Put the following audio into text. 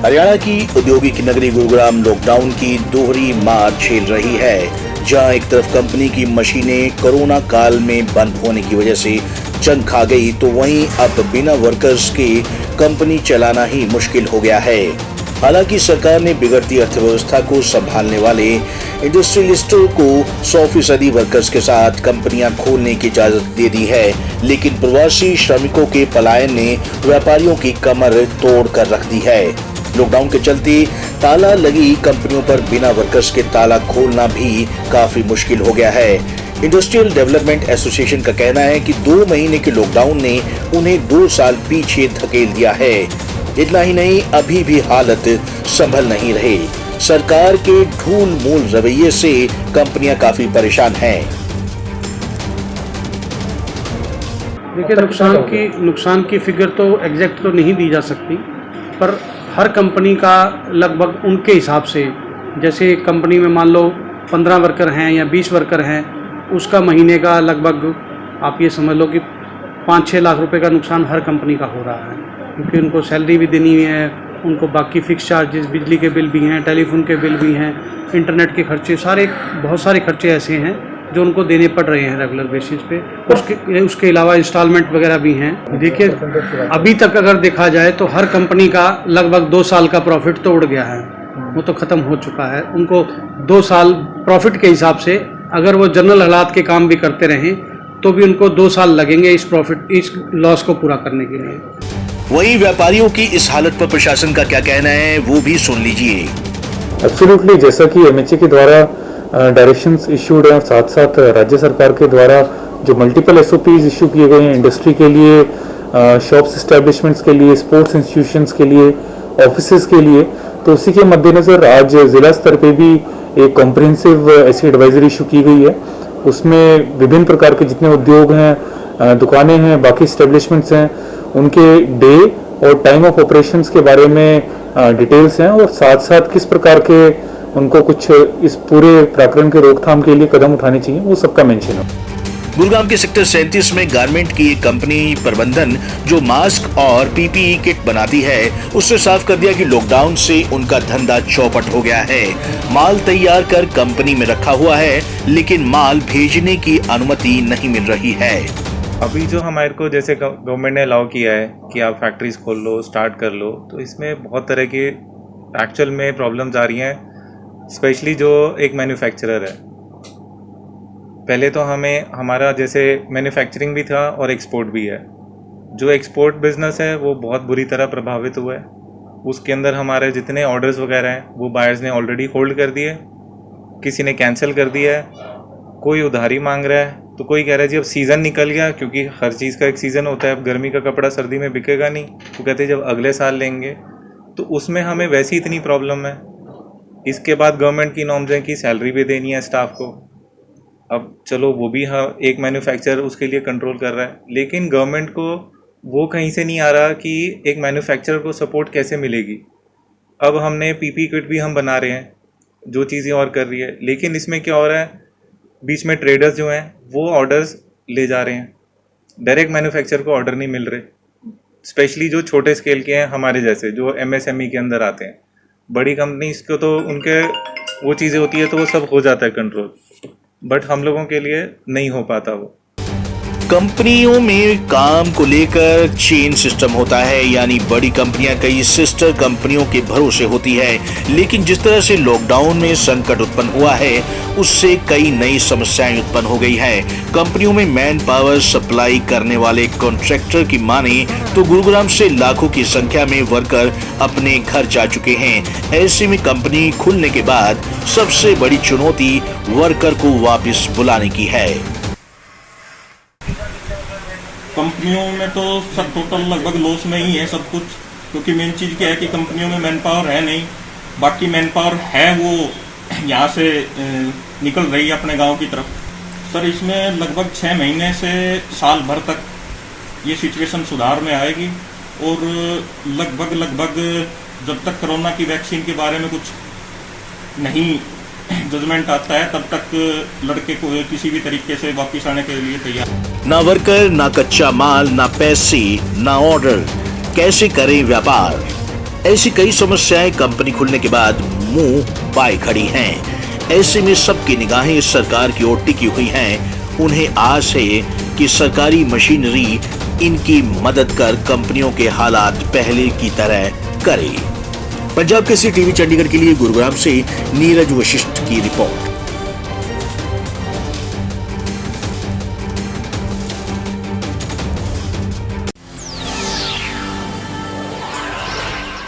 हरियाणा की औद्योगिक नगरी गुरुग्राम लॉकडाउन की दोहरी मार झेल रही है, जहां एक तरफ कंपनी की मशीनें कोरोना काल में बंद होने की वजह से जंग खा गई, तो वहीं अब बिना वर्कर्स के कंपनी चलाना ही मुश्किल हो गया है। हालांकि सरकार ने बिगड़ती अर्थव्यवस्था को संभालने वाले इंडस्ट्रियलिस्टों को 100% वर्कर्स के साथ कंपनियां खोलने की इजाजत दे दी है, लेकिन प्रवासी श्रमिकों के पलायन ने व्यापारियों की कमर तोड़ कर रख दी है। लॉकडाउन के चलते ताला लगी कंपनियों पर बिना वर्कर्स के ताला खोलना भी काफी मुश्किल हो गया है। इंडस्ट्रियल डेवलपमेंट एसोसिएशन का कहना है कि 2 महीने के लॉकडाउन ने उन्हें 2 साल पीछे धकेल दिया है। इतना ही नहीं, अभी भी हालत संभल नहीं रही। सरकार के ढूल मूल रवैये से कंपनियां काफी परेशान हैं। देखिए, नुकसान की फिगर तो एग्जैक्ट तो नहीं दी जा सकती, पर हर कंपनी का लगभग उनके हिसाब से, जैसे कंपनी में मान लो 15 वर्कर हैं या 20 वर्कर हैं, उसका महीने का लगभग आप ये समझ लो कि 5-6 लाख रुपए का नुकसान हर कंपनी का हो रहा है, क्योंकि उनको सैलरी भी देनी है, उनको बाकी फिक्स चार्जेस, बिजली के बिल भी हैं, टेलीफोन के बिल भी हैं, इंटरनेट के खर्चे, बहुत सारे खर्चे ऐसे हैं जो उनको देने पड़ रहे हैं रेगुलर बेसिस पे। उसके अलावा इंस्टॉलमेंट वगैरह भी हैं। देखिए, अभी तक अगर देखा जाए तो हर कंपनी का लगभग 2 साल का प्रॉफिट तो उड़ गया है, वो तो ख़त्म हो चुका है। उनको 2 साल प्रॉफिट के हिसाब से अगर वो जनरल हालात के काम भी करते रहें तो भी उनको 2 साल लगेंगे इस लॉस को पूरा करने के लिए। वहीं व्यापारियों की इस हालत पर प्रशासन का क्या कहना है, वो भी सुन लीजिए। एब्सोल्युटली, जैसा कि एमएचए के द्वारा डायरेक्शंस इश्यूड हैं, साथ साथ राज्य सरकार के द्वारा जो मल्टीपल एसओपीज इशू किए गए हैं इंडस्ट्री के लिए, शॉप्स एस्टेब्लिशमेंट्स के लिए, स्पोर्ट्स इंस्टीट्यूशंस के लिए, ऑफिसेज के लिए, तो उसी के मद्देनजर आज जिला स्तर पे भी एक कॉम्प्रिहेंसिव ऐसी एडवाइजरी इशू की गई है। उसमें विभिन्न प्रकार के जितने उद्योग हैं, दुकानें हैं, बाकी एस्टेब्लिशमेंट्स हैं, उनके डे और टाइम ऑफ ऑपरेशंस के बारे में डिटेल्स हैं, और साथ साथ किस प्रकार के उनको कुछ इस पूरे प्रकरण के रोकथाम के लिए कदम उठाने चाहिए, वो सबका मेंशन है। गुरुग्राम के सेक्टर 37 में गारमेंट की एक कंपनी प्रबंधन जो मास्क और पीपीई किट बनाती है, उससे साफ कर दिया कि लॉकडाउन से उनका धंधा चौपट हो गया है। माल तैयार कर कंपनी में रखा हुआ है, लेकिन माल भेजने की अनुमति नहीं मिल रही है। अभी जो हमारे को जैसे गवर्नमेंट ने अलाउ किया है कि आप फैक्ट्रीज खोल लो, स्टार्ट कर लो, तो इसमें बहुत तरह की एक्चुअल में प्रॉब्लम्स आ रही हैं, स्पेशली जो एक मैन्युफैक्चरर है। पहले तो हमारा जैसे मैन्युफैक्चरिंग भी था और एक्सपोर्ट भी है। जो एक्सपोर्ट बिजनेस है वो बहुत बुरी तरह प्रभावित हुआ है। उसके अंदर हमारे जितने ऑर्डर्स वगैरह हैं वो बायर्स ने ऑलरेडी होल्ड कर दिए, किसी ने कैंसिल कर दिया है, कोई उधारी मांग रहा है, तो कोई कह रहा है जी अब सीज़न निकल गया, क्योंकि हर चीज़ का एक सीज़न होता है। अब गर्मी का कपड़ा सर्दी में बिकेगा नहीं, तो कहते हैं जब अगले साल लेंगे, तो उसमें हमें वैसे ही इतनी प्रॉब्लम है। इसके बाद गवर्नमेंट की नॉर्म्स हैं कि सैलरी भी देनी है स्टाफ को। अब चलो वो भी एक मैन्युफैक्चरर उसके लिए कंट्रोल कर रहा है, लेकिन गवर्नमेंट को वो कहीं से नहीं आ रहा कि एक मैन्युफैक्चरर को सपोर्ट कैसे मिलेगी। अब हमने पीपी किट भी हम बना रहे हैं, जो चीज़ें और कर रही है, लेकिन इसमें क्या हो रहा है, बीच में ट्रेडर्स जो हैं वो ऑर्डर्स ले जा रहे हैं, डायरेक्ट मैन्युफैक्चरर को ऑर्डर नहीं मिल रहे। स्पेशली जो छोटे स्केल के हैं हमारे जैसे, जो एमएसएमई के अंदर आते हैं। बड़ी कंपनीज को तो उनके वो चीज़ें होती है तो वो सब हो जाता है कंट्रोल, बट हम लोगों के लिए नहीं हो पाता वो। कंपनियों में काम को लेकर चेन सिस्टम होता है, यानी बड़ी कंपनियां कई सिस्टर कंपनियों के भरोसे होती है, लेकिन जिस तरह से लॉकडाउन में संकट उत्पन्न हुआ है, उससे कई नई समस्याएं उत्पन्न हो गई है। कंपनियों में मैन पावर सप्लाई करने वाले कॉन्ट्रैक्टर की माने तो गुरुग्राम से लाखों की संख्या में वर्कर अपने घर जा चुके हैं। ऐसे में कंपनी खुलने के बाद सबसे बड़ी चुनौती वर्कर को वापस बुलाने की है। कंपनियों में तो सब टोटल लगभग लॉस में ही है सब कुछ, क्योंकि मेन चीज़ क्या है कि कंपनियों में मैन पावर है नहीं, बाकी मैन पावर है वो यहाँ से निकल रही है अपने गांव की तरफ। सर, इसमें लगभग 6 महीने से साल भर तक ये सिचुएशन सुधार में आएगी, और लगभग जब तक कोरोना की वैक्सीन के बारे में कुछ नहीं जजमेंट आता है तब तक लड़के को किसी भी तरीके से वापस आने के लिए तैयार। ना वर्कर, ना कच्चा माल, ना पैसे, ना ऑर्डर, कैसे करें व्यापार? ऐसी कई समस्याएं कंपनी खुलने के बाद मुंह पाए खड़ी हैं। ऐसे में सबकी निगाहें इस सरकार की ओर टिकी हुई हैं। उन्हें आस है कि सरकारी मशीनरी इनकी मदद कर कंपनियों के हालात पहले की तरह करे। पंजाब केसरी टीवी चंडीगढ़ के लिए गुरुग्राम से नीरज वशिष्ठ की रिपोर्ट।